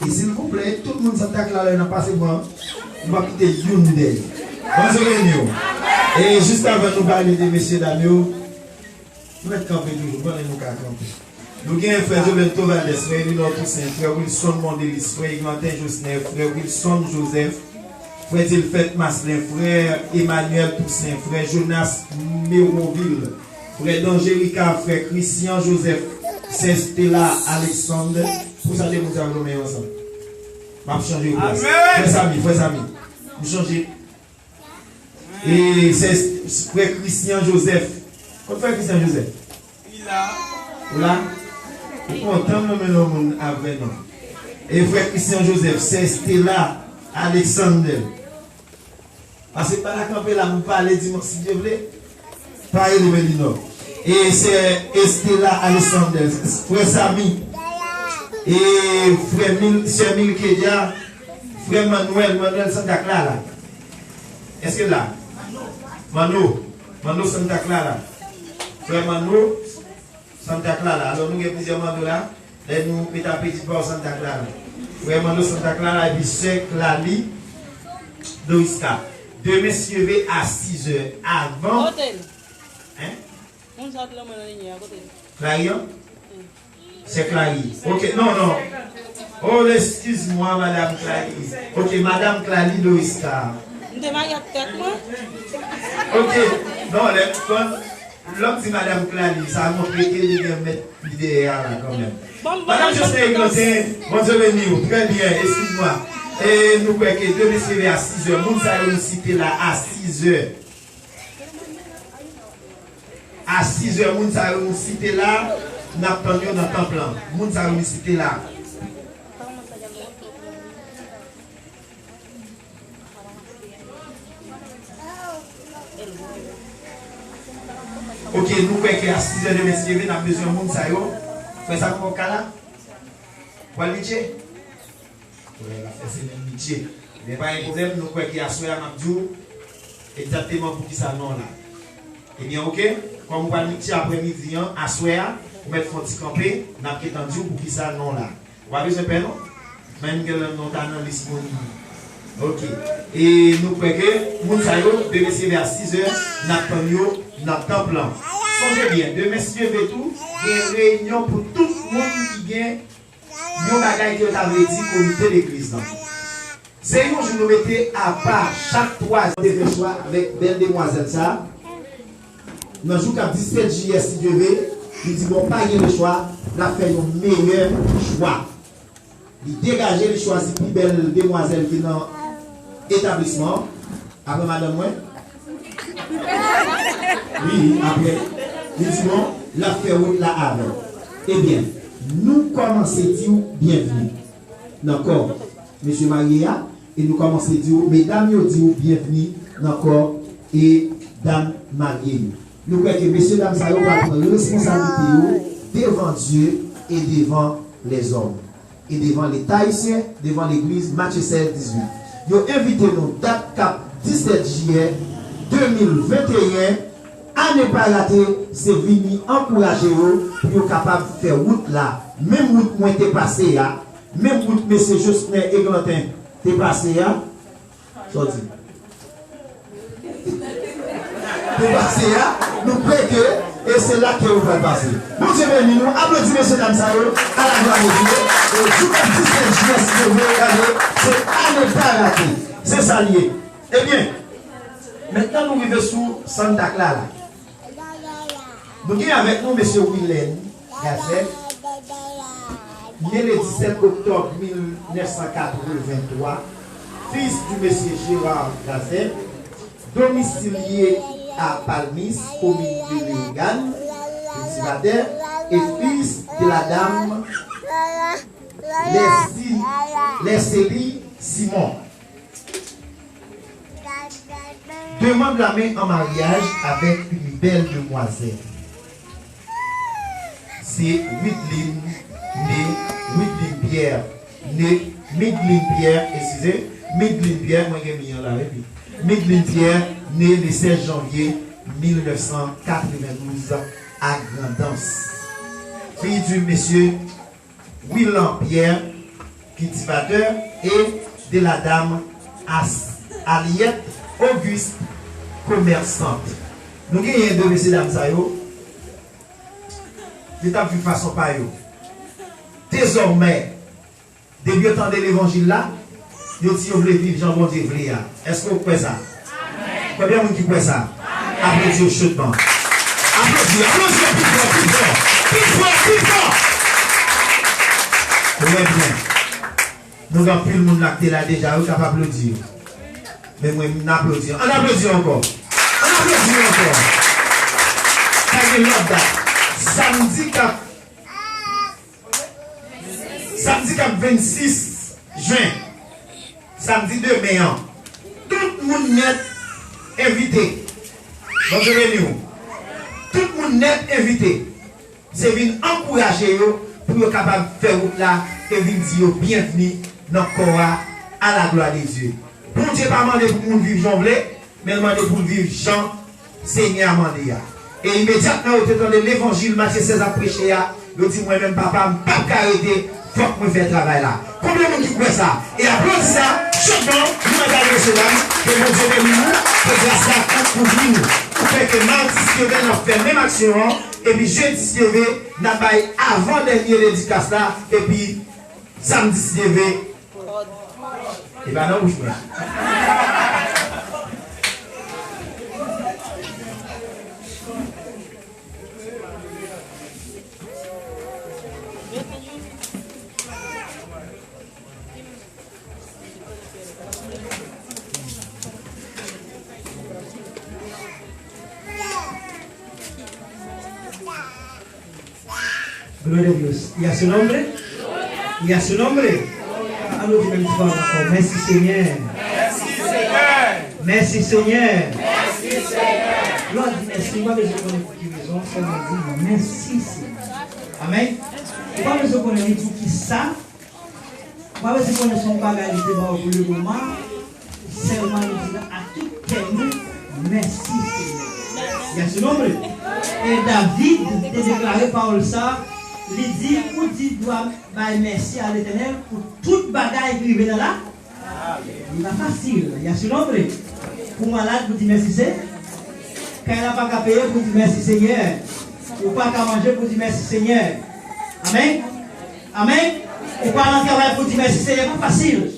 Et s'il vous plaît, tout le monde Santa Clara n'a pas passé moi. On va quitter une d'elle. Bonjour les Et juste avant de nous parler des messieurs dames, nous mettons camper toujours, nous allons camper. Nous avons un frère Joël Tovales, frère Linor Toussaint, frère Wilson Mondelis, frère Ignatin Josnef, frère Wilson Joseph, frère Dilfet Maslin, frère Emmanuel Toussaint, frère Jonas Méroville, frère d'Angélica, frère Christian Joseph, c'est Stella Alexandre. Pour ça, nous allons mettre ensemble. Je vais changer de place. Frère Samy. Vous changez. Et c'est frère Christian Joseph. Quand frère Christian Joseph? Il est là. Content de nous avec nous. Et frère Christian Joseph, c'est Stella Alexandre. Parce que par la campagne là, vous parlez dimanche si Dieu voulait. Pas de Mélino. Et c'est Stella Alexandre, frère Samy. Et frère Milkedia, frère Manuel Santa Clara. Est-ce que là? Mano Santa Clara. Frère Mano Santa Clara. Alors nous avons plusieurs Mano là. Et nous mettons un petit peu Santa Clara. Frère Mano Santa Clara et puis c'est Clali Doiska. Deux messieurs à 6 heures avant. Hein? Clarion? C'est Clary. Ok, non. Oh, excuse-moi, Madame Clary. Ok, Madame Clary Doiska. Ok, non, l'homme dit Madame Clary, ça a montré qu'il y a mettre l'idée là quand même. Madame José Eglantin, bonjour Benio, très bien, excuse-moi. Et nous croyons que deux messieurs à 6 heures, nous allons citer là à 6 heures. À 6 heures, nous allons citer là. Nous attendons dans le temps plan. Nous allons citer là. Ok, nous croyons qu'à 6 heures de messieurs, nous avons besoin de monde. Fais ça pour le cas là. Pour le métier. Oui, la fête c'est le métier. Mais pas un problème, nous croyons qu'il y a soya Mabdou. Exactement pour qui ça non là. Eh bien, ok. Comme vous allez métier après-midi, à soya. Pour mettre un petit campé, nous avons entendu pour qui ça non là. Vous avez ce père non? Même que le nom est disponible. Ok. Et nous croyons que nous allons de messieurs vers 6 heures, nous attendons notre temps plan. Songez bien, de messieurs et tout, il y a une réunion pour tout le monde qui vient. Il y a un bagage qui est dit comité d'église. C'est un jour nous mettez à part chaque 3 de choix avec belle demoiselle ça. Dans le jour 17 juillet, si Dieu veut. Il dit, bon, pas le choix, il a fait le meilleur choix. Il dégageait le choix de plus belle demoiselle qui est dans l'établissement. Après, madame, oui, après. Il dit, bon, il a fait route là avant. Eh bien, nous commençons à dire bienvenue. D'accord, monsieur Maria, et nous commençons à dire, mesdames, nous disons bienvenue. D'accord, et dame mariée. Nous croyons que messieurs, dames, ça va prendre responsabilité devant Dieu et devant les hommes. Et devant les Haïtiens, devant l'église, Matthieu 16, 18. Nous invitons nous, date cap 17 juillet 2021, à ne pas rater, c'est venir encourager vous pour être capable de faire route là. Même route moi t'es passé là, même route monsieur Jospin Eglantin t'es passé là. Sorti. Passer, nous croyons que, et c'est là que vous faites passer. Nous Dieu béni, nous applaudissons messieurs dames à la gloire de Dieu. Et tout le 17 juillet, si vous voulez regarder, c'est à ne pas rater. C'est ça lié. Eh bien, maintenant nous vivons sous Santa Clara. Nous avons avec nous monsieur Willem Gazet, né le 17 octobre 1983, fils du monsieur Gérard Gazet, domicilié à Palmis, commune de Léogane, cultivateur, et fils de la dame Leslie Simon. Demande la main en mariage avec une belle demoiselle. C'est Whitline Pierre, né Midline Pierre, excusez, Midline Pierre, moi j'ai mis en la réplique. Midline Pierre, né le 16 janvier 1992 à Grandance. Fille du monsieur Willan Pierre, cultivateur, et de la dame Aliette Auguste, commerçante. Nous avons deux messieurs dames, ça y est. L'état de façon par eux. Désormais, depuis le temps de l'évangile là, nous si vous voulez vivre, Jean bon Dieu, est-ce que vous croyez ça? Combien de monde qui croit ça? Applaudissez chaudement. Applaudissez, applaudissez plus fort, plus fort, plus fort, plus fort. Vous voyez bien. Nous avons plus le monde là qui est là déjà, vous capable d'applaudir. Mais moi, on applaudit. On applaudit encore. On applaudit encore. Ça y est, l'autre date. Samedi 26 juin, samedi 2 mai, tout le monde net invité. Donc je vais nous. Tout le monde net invité. C'est venir encourager eux pour être capable de faire route là et venir dire bienvenue dans le corps à la gloire de Dieu. Pour Dieu pas demander pour nous vivre Jean Blé, mais demander pour vivre Jean Seigneur Mandia. Et immédiatement, au temps de l'évangile, Matthieu 16 a prêché, il dit moi-même, papa, je ne peux pas arrêter, il faut que je fasse le travail là. Combien de monde qui croit ça? Et après ça, chaudement, nous regardons cela, que mon Dieu bénisse nous, que grâce à pour nous. Pour faire que mardi, si nous avons fait la même action, et puis jeudi, si nous avons fait avant-dernier dédicace là, et puis samedi, si nous avons. Et bien non, je vois. Gloria a Dios. ¿Y a su nombre? ¿Y a su nombre? Alors, je vais encore. Merci Seigneur. Merci Seigneur. Merci Seigneur. Merci Seigneur. Lord, merci. Moi, je connais pour qui raison. Seulement dire merci Seigneur. Amen. Moi, je connais pour qui ça. Moi, je connais son bagage pour le moment. Seulement dire à tout terme, merci Seigneur. Il y a ce nombre. Et David a déclaré par ça. Il dit, pour dire merci à l'Éternel pour toute bagaille qui vient là. Il n'est pas facile. Il y a ce nombre. Pour malade, pour dire merci Seigneur. Quand il n'a pas qu'à payer, pour dire merci Seigneur. Ou pas qu'à manger, pour dire merci Seigneur. Amen. Amen. Ou pas dans le travail, pour dire merci Seigneur. Pas facile.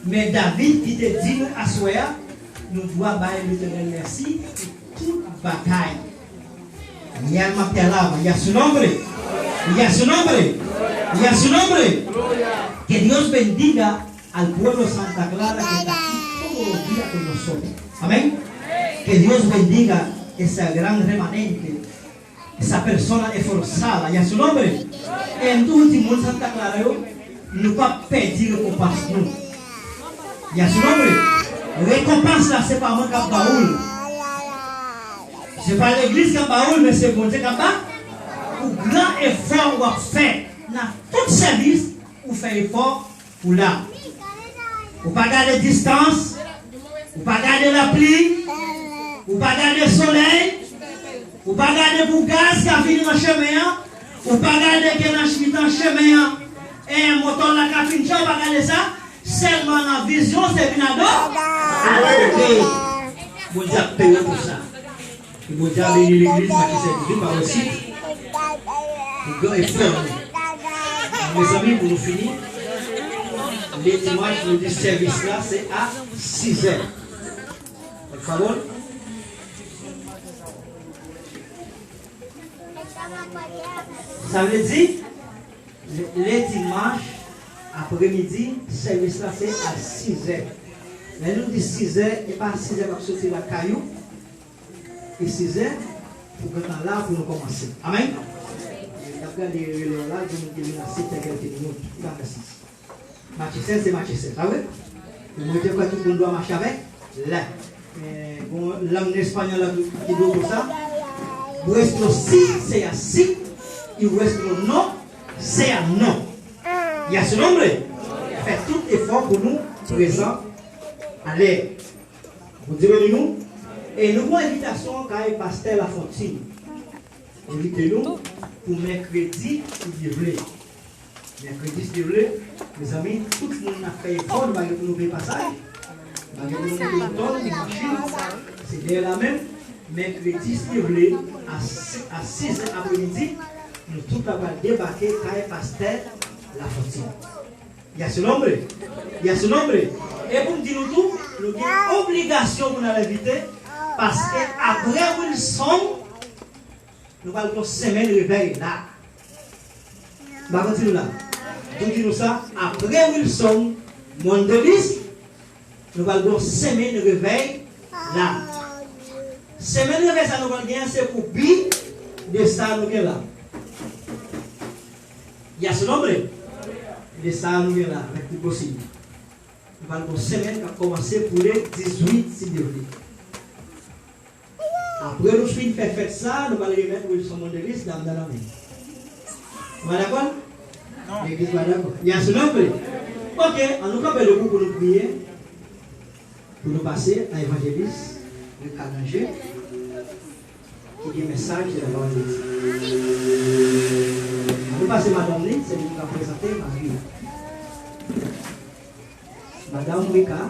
Mais David qui te dit à soi, nous devons bailler l'Éternel merci pour toute bagaille. Il y a le matériel, il y a ce nombre. Il y a su nombre. Y a su nombre. Que Dios bendiga al pueblo de Santa Clara que está aquí todos los días con nosotros. Amén. Que Dios bendiga ese gran remanente, esa persona esforzada. Y a su nombre. En tu último en Santa Clara, no va a pedir compasión. Y a su nombre. Récompense là, c'est pas moi qui a baoul. C'est pas l'église qui a baoul, mais c'est bon Dieu qui a baoul. Pour grand effort ou fait dans tout service ou fait effort pour là. Ou pas garder distance, ou pas garder la pluie, ou pas garder le soleil, ou pas garder pour gaz qui a fini dans le chemin, ou pas garder qui est dans le chemin et un moteur là qui a fini, ou pas garder ça. Seulement la vision c'est une ado. Bon Dieu a payé pour ça. Et bon Dieu a béni l'église par le site. Pour et fermé. Mes amis, pour nous finir, les dimanches, le service là, c'est à 6 heures. Por favor. Ça veut dire, les dimanches, après-midi, le service là, c'est à 6 heures. Mais nous disons 6 heures, et pas 6 heures pour sortir la caillou. Et 6 heures, pour que là, pour nous commencer. Amen. Après les là, je me dis là, c'est quelques minutes. Matthieu 16, c'est Matthieu 16. Ah oui? Vous mettez quoi tout le monde doit marcher avec? Là. Bon, l'homme espagnol qui doit pour ça. Vuestro sí, c'est à si. Et vuestro non, c'est à non. Il y a ce nombre. Faites tout effort pour nous présents. Allez. Vous direz nous. Et nous avons une invitation quand il pasteur La Fontine. Invitez-nous pour mercredi, si vous voulez. Mercredi, si vous voulez, Mes amis, tout le monde a fait effort de nous payer passage. C'est d'ailleurs la même. Mercredi, si vous voulez, à 6h après-midi, nous tous avons débarqué Caille Pasteur La Fontaine. Il y a ce nombre. Il y a ce nombre. Et pour me dire tout, nous avons obligation pour nous inviter parce qu'après Wilson, nous allons faire une semaine de réveil là. Nous allons continuer là. Donc, nous ça, après Wilson, Mondelis, nous allons faire une semaine de réveil là. Semaine de réveil, ça nous va gagner, c'est pour bi de ça nous là. Il y a ce nombre de ça nous là, avec tout possible. Nous allons faire une semaine qui a commencé pour le 18 si vous voulez. Après, nous finissons de faire ça, nous allons remettre Wilson Mondelis dans la main. Vous êtes d'accord? Non. L'église va d'accord. Il y a ce nombre. Ok, en nous rappelle le coup pour nous prier, pour nous passer à l'évangéliste, le Cananger, qui dit message de la parole de Dieu. Nous passons Madame Lee, c'est lui qui va présenter Marie. Madame Wika,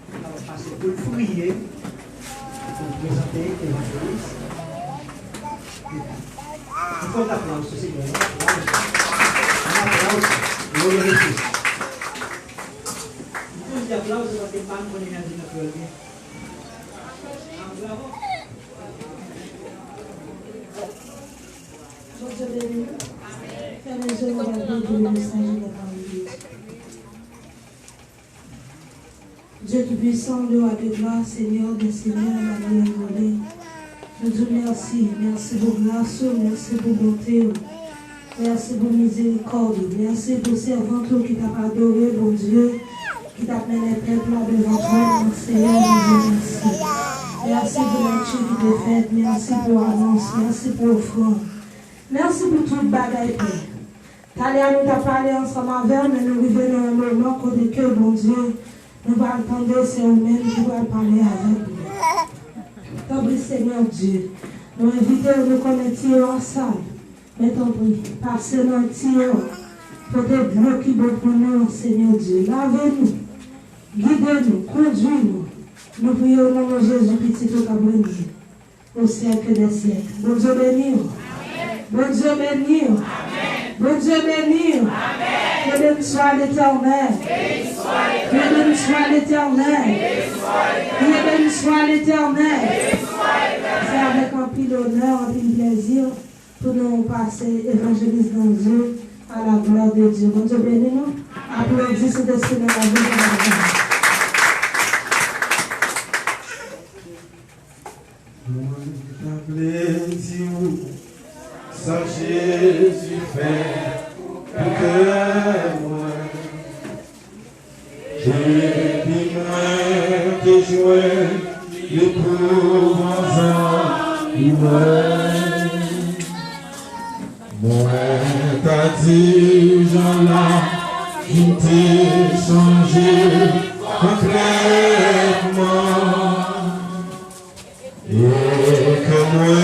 on va passer pour le prier, pour présenter l'évangéliste. Il faut un applaudisse aussi, un applaudisse, nous le remercions. Il faut un applaudisse parce que pas nous connaissons notre vie. Bravo. Dieu béni. Fais les œuvres de le message de la parole de Dieu. Dieu Tout-Puissant, le roi de gloire, Seigneur des seigneurs, la meilleure volée. Je dis merci. Merci pour grâce, merci pour bonté. Merci pour miséricorde. Merci pour servant qui t'a adoré, bon Dieu, qui t'a mené les peuples devant toi, Seigneur, merci. Merci pour l'actu qui t'est faite, merci pour l'annonce, merci pour l'offrande. Merci pour tout le bagaille. Talia nous t'a parlé ensemble avec, mais nous vivons dans un moment côté que, bon Dieu, nous allons entendre, c'est nous-mêmes qui allons parler avec nous. T'en prie, Seigneur Dieu, nous invitons nous connaître ensemble. Mais t'en prie, passez dans le tir, pour te bloquer pour nous, Seigneur Dieu. Lavez-nous, guidez-nous, conduisez-nous. Nous prions au nom de Jésus, petit au Cabroni, au siècle des siècles. Bon Dieu béni. Bon Dieu béni. Bon Dieu béni. Que béni soit l'Éternel. Que béni soit l'Éternel. Que béni soit l'Éternel. C'est avec un pile d'honneur, un pile de plaisir pour nous passer évangéliste dans Dieu à la gloire de Dieu. Bon Dieu béni nous. Applaudissez ce destin de la vie de la vie. Plaisir, sans Jésus fait pour que moi, j'ai puis moi que jouer l'épouvant humain. Moi, t'as dit, Jean-là, qui t'ai changé complètement. Et que moi,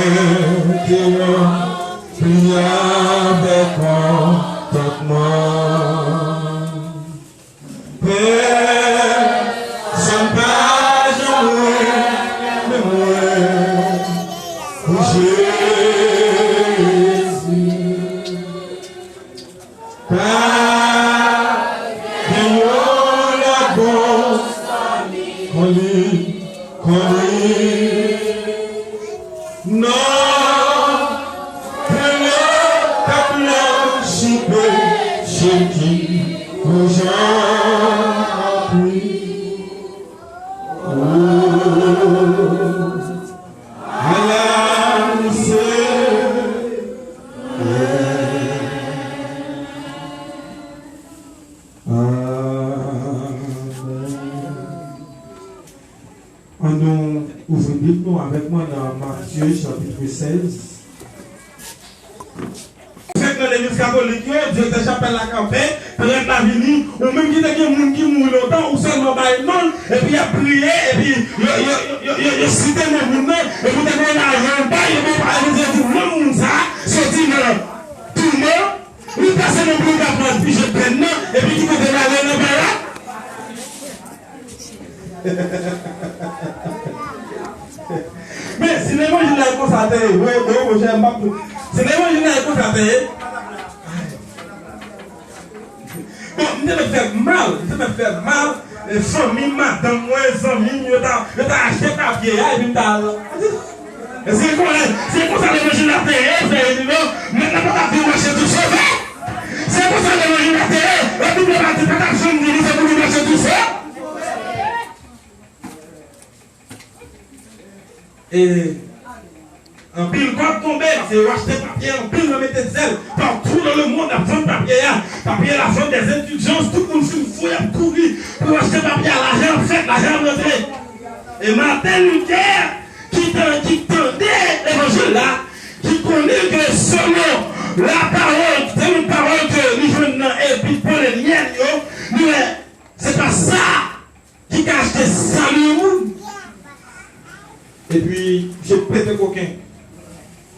tu prie avec contentement. Père, j'aime pas jamais, mais moi, pour Jésus. Car, il y a la bonne, qu'on lit. Non, le tableau chez qui aujourd'hui. À la nous ouvrons Bible avec moi dans Matthieu chapitre 16. L'église catholique, Dieu déjà appelle la campagne, prête la venue, ou même qui a des gens qui mourent longtemps, ou seulement par non, et puis il a prié, et puis il a cité le monde, et vous avez l'argent, il va parler de tout le monde, ça, sorti dans tout le monde, il passe le monde à prendre, puis je prends, et puis Mais si l'évangile est constaté, oui, j'aime pas tout. Si l'évangile est constaté, bon, je me fais mal, les familles, madame, moi, les amis, je t'ai acheté papier, et c'est comme ça l'évangile a fait, maintenant, pas de marcher tout seul. C'est pour ça l'évangile a fait, la Bible a dit, pas d'action, c'est pour marcher tout seul. Et un pile quoi tomber, parce que acheter papier, un pile remettre de zèle partout dans le monde, la vente papier, la vente des indulgences, tout le monde se fout, a couru pour acheter papier, l'argent fait, l'argent rentré. Et Martin Luther, qui tendait l'évangile là, qui connaît que selon la parole, c'est une parole que nous venons et puis pour les liens, c'est pas ça qui cache des saluts. Et puis, j'ai pété coquin.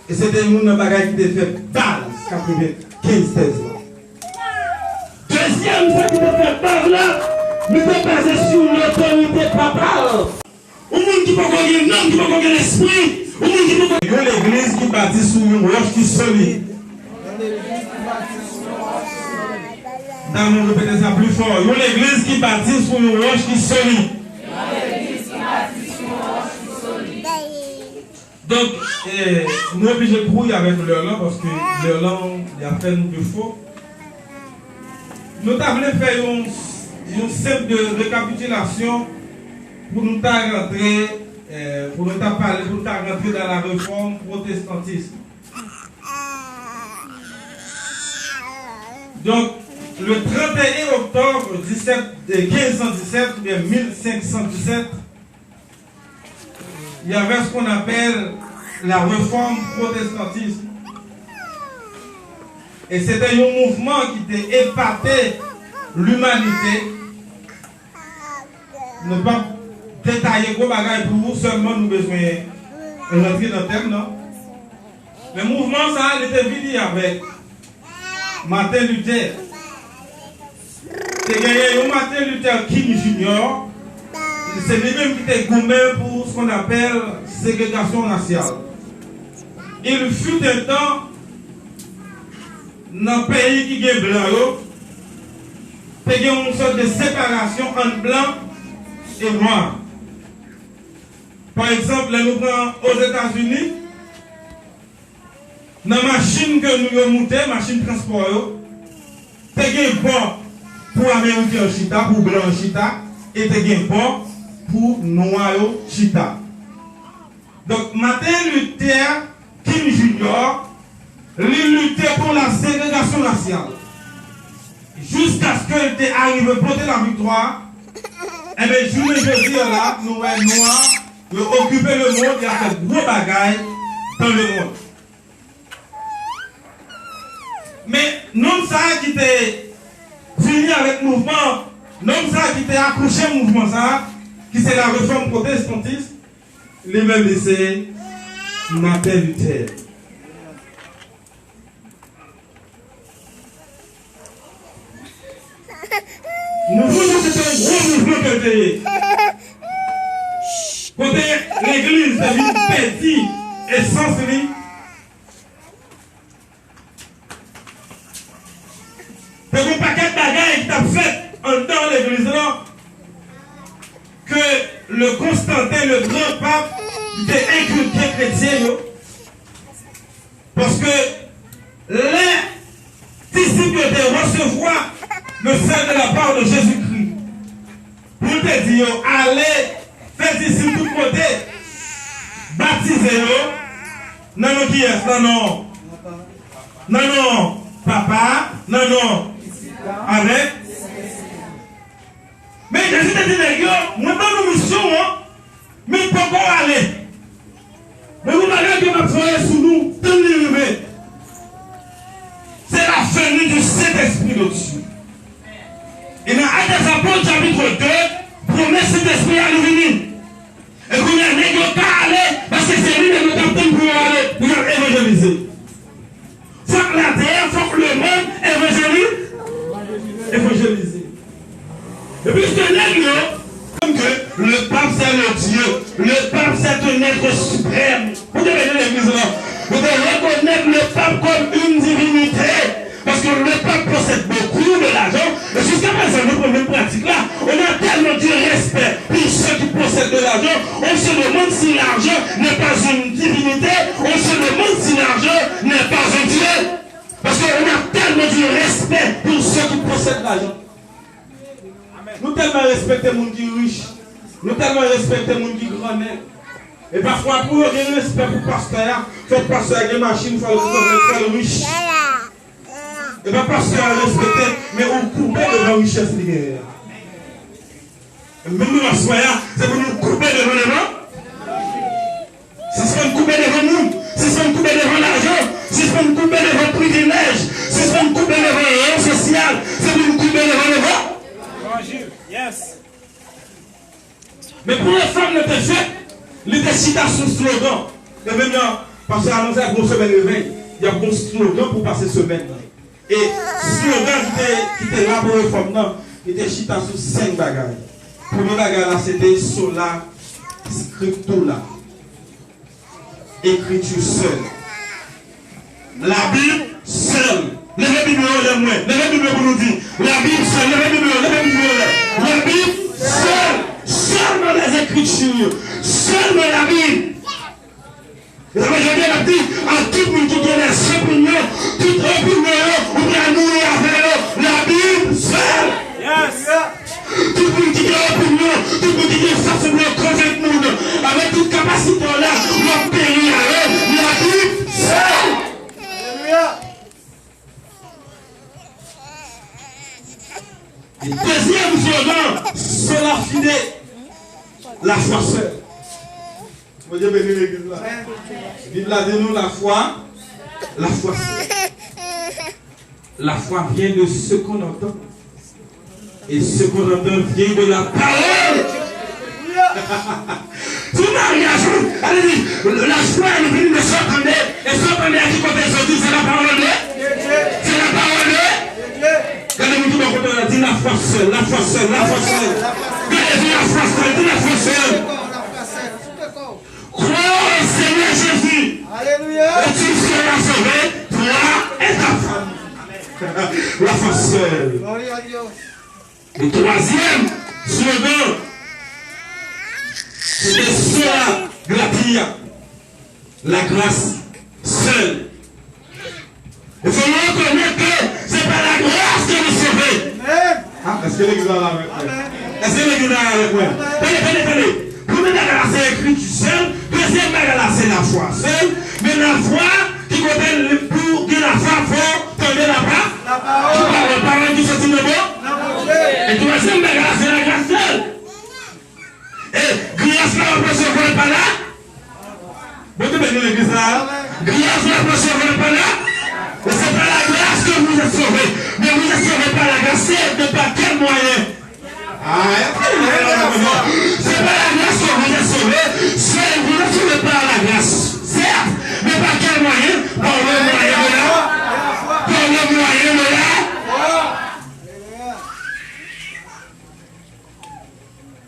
Et c'était une bagaille qui était fait base, 95 thèses. Deuxième fois qui était fait base là, nous sommes basés sur l'autorité papale. Au monde qui peut gagner un homme, qui peut gagner l'esprit. Au monde qui peut gagner l'église qui bâtit sur une roche qui solide. Dans mon répéter ça plus fort. Il y a l'église qui bâtit sur une roche qui solide. Donc, nous sommes obligés de brouiller avec l'Irlande parce que l'Irlande a fait nous de faux. Nous avons fait une simple de récapitulation pour nous rentrer, pour nous parler, pour nous rentrer dans la réforme protestantiste. Donc, le 31 octobre 1517, ou bien 1517, il y avait ce qu'on appelle la réforme protestantiste. Et c'était un mouvement qui était épaté l'humanité. Ne pas détailler gros bagages pour vous, seulement nous besoin de rentrer dans le thème, non? Le mouvement, ça, il était venu avec Martin Luther. C'est gagné un Martin Luther King Jr. C'est lui-même qui était gourmand pour ce qu'on appelle ségrégation raciale. Il fut un temps dans le pays qui est blanc, il y a une sorte de séparation entre blanc et noir. Par exemple, nous prenons aux États-Unis, dans la machine que nous montons, machine de transport, il y a un bon pour Américain chita, pour blanc chita, et il y a un bon pour noir chita. Donc, Martin Luther King Jr., il luttait pour la ségrégation raciale. Jusqu'à ce qu'il arrive à porter la victoire, et bien, je veux dire là, nous, noirs, nous occuper le monde, il y a fait gros bagailles dans le monde. Mais, non, ça qui était fini avec le mouvement, non, ça qui était accroché au mouvement, ça, qui c'est la réforme protestantiste, les mêmes laissés Martin Luther. Nous voulons que c'est un gros mouvement que c'était. Côté l'église de vie perdue et sans lui. C'est un paquet de bagailles qui t'a fait en temps l'église là. Que le Constantin, le grand pape, était inculqué chrétien. Parce que les disciples devaient recevoir le sang de la part de Jésus-Christ. Pour te dire, allez, faites ici tout côté, baptisez-le. Non, non, qui est? Non, non. Non, non, papa. Non, non. Avec. Mais Jésus te dit, les gars, moi, dans nos missions, mais il ne peut pas aller. Mais vous allez que ma foi est sous nous, tenez-le. C'est la venue du Saint-Esprit au-dessus. Et dans Actes des Apôtres, chapitre 2, promet Saint-Esprit à nous venir. Et qu'on a négocié qu'à aller, parce que c'est lui qui nous capte pour aller, pour évangéliser. Il faut que la terre, il faut que le monde évangélise. Et puisque les lieux, comme que le le pape c'est un être suprême. Vous devez l'église là. Vous devez reconnaître le pape comme une divinité. Parce que le pape possède beaucoup de l'argent. Et jusqu'à présent, notre première pratique là, on a tellement du respect pour ceux qui possèdent de l'argent. On se demande si l'argent n'est pas une divinité. On se demande si l'argent n'est pas un Dieu. Parce qu'on a tellement du respect pour ceux qui possèdent l'argent. Nous tellement respectons les gens qui sont riches. Nous tellement respectons les gens qui sont grands. Et parfois, pour eux, il y a respect pour le pasteur. Fait pasteur avec une machine, il faut le riche. Et bien, pasteur a respecté, mais on coupe devant la richesse. Même nous, la soya, c'est pour nous couper devant les gens. Si c'est pour nous couper devant nous, si c'est pour nous couper devant l'argent, si c'est pour nous couper devant le privilège, si c'est pour nous couper devant le rang social, c'est pour nous couper devant les gens. Yes. Mais pour les femmes, le fait, il était cité sous slogan. Et maintenant, parce qu'il a annoncé la grosse semaine de réveil, il y a un bon slogan pour passer semaine. Et ce slogan qui était là pour les femmes, il était cité sous 5 bagages. Le premier bagage là, c'était sola scriptura. Écriture seule. La Bible seule. Levez la Bible, levez la Bible pour nous dire. La Bible seule, levez la Bible, levez la Bible. La Bible seule. Seulement les Écritures. Seulement la Bible. Et ça veut dire dit à tout le monde qui a des opinions, toute opinion, ou bien nous avec la Bible seule. Yes. Tout le monde qui a opinion, tout le monde qui a façon de connaître le monde, avec toute capacité là, on périr avec la Bible seule. Alléluia. Et deuxième slogan, c'est la fidélité, la foi seule. Mon Dieu bénit l'église là. Bible là dit nous la foi seule. La foi vient de ce qu'on entend. Et ce qu'on entend vient de la parole. Tout mariage, allez-y, la foi elle est venue de s'entendre. Et s'entendre à qui côté sorti, c'est la parole de Dieu. C'est la parole de Dieu. Regardez-vous tout le monde, on a dit la foi seule, la foi seule, la foi seule. Regardez-vous la foi seule, dis la foi seule. Crois au Seigneur Jésus. Alléluia. Et tu seras sauvé, toi et ta femme. La foi seule. Gloria a Dios. Le troisième slogan, c'était sola gratia, la grâce seule. Il faut reconnaître que ce n'est pas la grâce qui nous sauve. Amen. Est-ce que l'église est là avec moi? Est-ce que l'église est là avec moi? Tenez. Premier bagage c'est l'écriture seule, deuxième bagage c'est la foi seule, mais la foi qui contient pour que la foi faut tomber là-bas. La parole. La parole qui sortit de bon. Et troisième bagage, c'est la grâce seule. Et grâce là, on peut se voir par là. Vous devez venir l'église là. Grâce là, on peut se voir par là. Et c'est pas la grâce que vous êtes sauvés. Mais vous êtes sauvés par la grâce. C'est de par quel moyen? C'est pas la grâce que vous êtes sauvés. C'est vous êtes sauvés par la grâce. Certes, mais par quel moyen? Par le moyen de là. Par le moyen de là.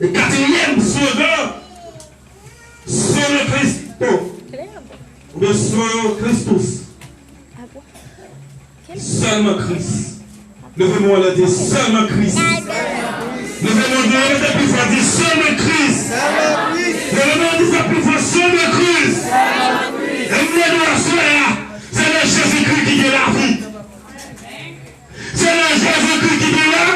Le quatrième slogan, sur le Christo, ou bien sur le Christus, seulement Christ. Levez-moi le dire, seulement Christ. Levez-moi le dire, plus fort, dire seulement Christ. Levez-moi le dire, plus fort, seulement Christ. Et vous êtes là, c'est le Jésus-Christ qui est la vie. C'est le Jésus-Christ qui est là.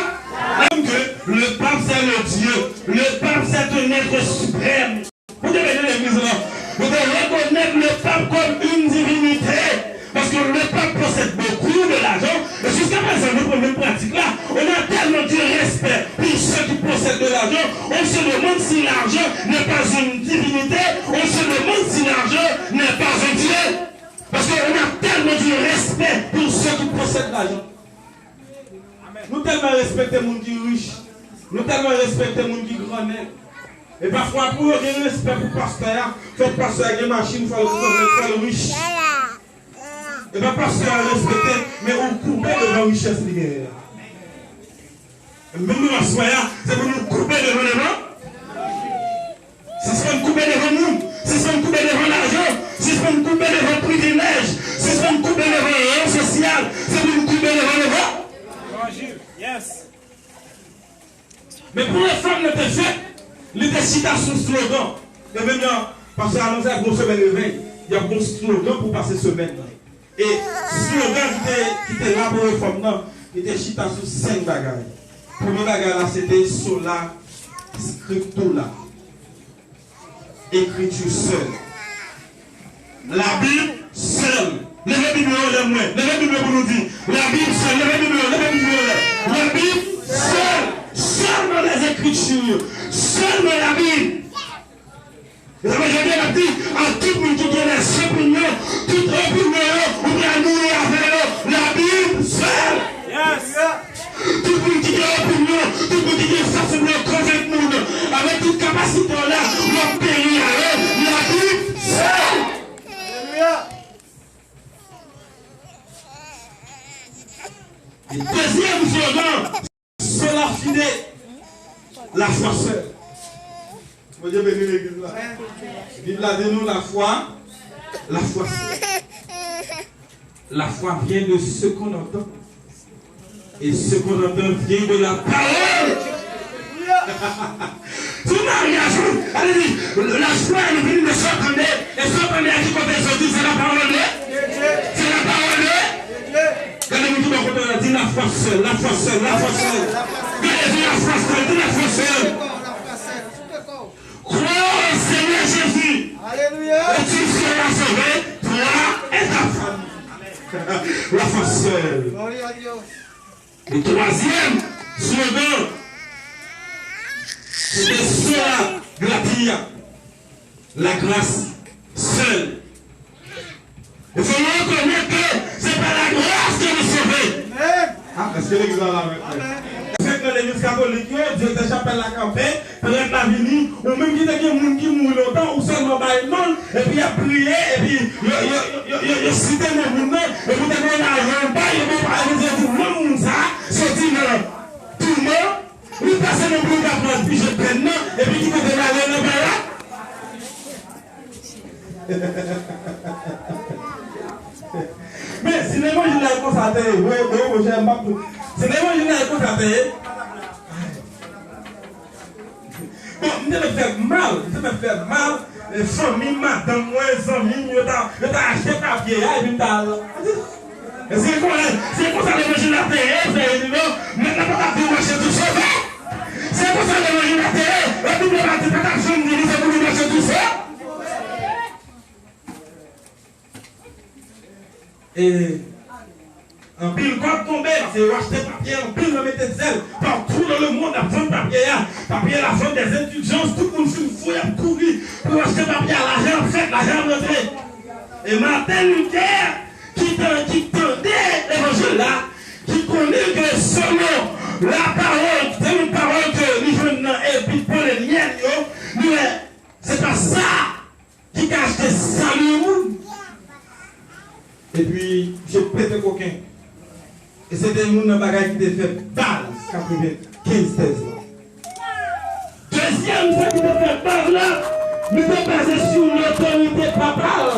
Le pape c'est le Dieu, le pape c'est un être suprême. Vous devez l'église là. Vous devez reconnaître le pape comme une divinité. Parce que le pape possède beaucoup de l'argent. Et jusqu'à présent, notre première pratique là, on a tellement du respect pour ceux qui possèdent de l'argent. On se demande si l'argent n'est pas une divinité. On se demande si l'argent n'est pas un Dieu. Parce qu'on a tellement du respect pour ceux qui possèdent de l'argent. Nous tellement respectons les gens qui sont riches. Nous tellement respectons les gens qui sont grands. Et parfois, pour eux, il y a respect pour le pasteur. Fait pasteur avec une machine, il faut le riche. Et bien, pasteur a respecté, mais on coupe devant la richesse. Même nous, la soya, c'est pour nous couper devant les gens. Si c'est pour nous couper Yes. Mais pour les femmes, le fait, il était cité son slogan. Et maintenant, parce que annoncer la grosse semaine réveil, il y a un bon slogan pour passer semaine. Et slogan qui était là pour les femmes, il était cité sur 5 bagages. Premier bagage là, c'était sola scriptura. Écriture seule. La Bible seule. Levez la Bible, levez la Bible pour nous dire. La Bible seule, levez la Bible, levez la Bible. La Bible seule. Seulement les Écritures. Seulement la Bible. Vous avez bien dit à tout le monde qui a des opinions, toute opinion, ou bien nous et avec eux, la Bible seule. Yes. Tout le monde qui a une opinion, tout le monde qui a une façon de convaincre nous, avec toute capacité là, on périt à eux, la Bible seule. Alléluia. Et deuxième slogan, c'est la fidèle, la foi seule. Mon Dieu bénit l'église là. Bible a dit nous la foi seule. La foi vient de ce qu'on entend. Et ce qu'on entend vient de la parole. Tout mariage, allez-y, la foi elle vient de s'entendre. Et s'entendre à qui côté c'est la parole de Dieu. C'est la parole de Dieu. Regardez-moi tout le monde dit la foi seule, la foi seule, la foi seule. Regardez la foi seule, dis la foi seule. Crois au Seigneur Jésus. Alléluia. Et tu seras sauvé, toi et ta famille. La foi seule. Gloire à Dieu. Le troisième slogan, c'était sola gratia, la grâce seule. Il faut reconnaître que ce n'est pas la grâce qui nous sauve. Amen. Ah, est-ce que l'église là avec C'est que l'église catholique, Dieu te chapelle la campagne, peut-être la vie, ou même qui te dit monde qui mourent longtemps, ou seulement par le monde, et puis il a prié, et puis il a cité le monde, et vous te donnez l'argent, il ne peut pas dire tout le monde ça, sorti dans tout le monde, vous passez le bloc à prendre, puis je prenne, et puis qui te donne l'argent, mais si l'évangile est constaté, oui, j'aime pas tout. Si l'évangile est constaté, bon, je me fais mal, les familles, madame, moi, les amis, je t'ai acheté papier, et puis t'as. C'est comme ça l'évangile a été, maintenant, pas de marcher tout seul. C'est comme ça l'évangile a été, la Bible a dit, pas d'action, c'est pour marcher tout seul. Et un pile quand tombé, c'est racheter papier, un pile me mettait de zèle partout dans le monde, à vendre papier, la vente des indulgences, tout le monde se fouille à courir pour acheter papier, l'argent fait, l'argent rentré. Et Martin Luther, qui tendait l'évangile là, qui connaît que selon la parole, c'est une parole que nous venons et puis pour les liens, c'est pas ça qui a acheté salut. Et puis, j'ai pété le coquin. Et c'était une bagaille qui était fait balle, 95 thèses. Deuxième, ça qui était fait balle là, nous sommes basés sur l'autorité papale.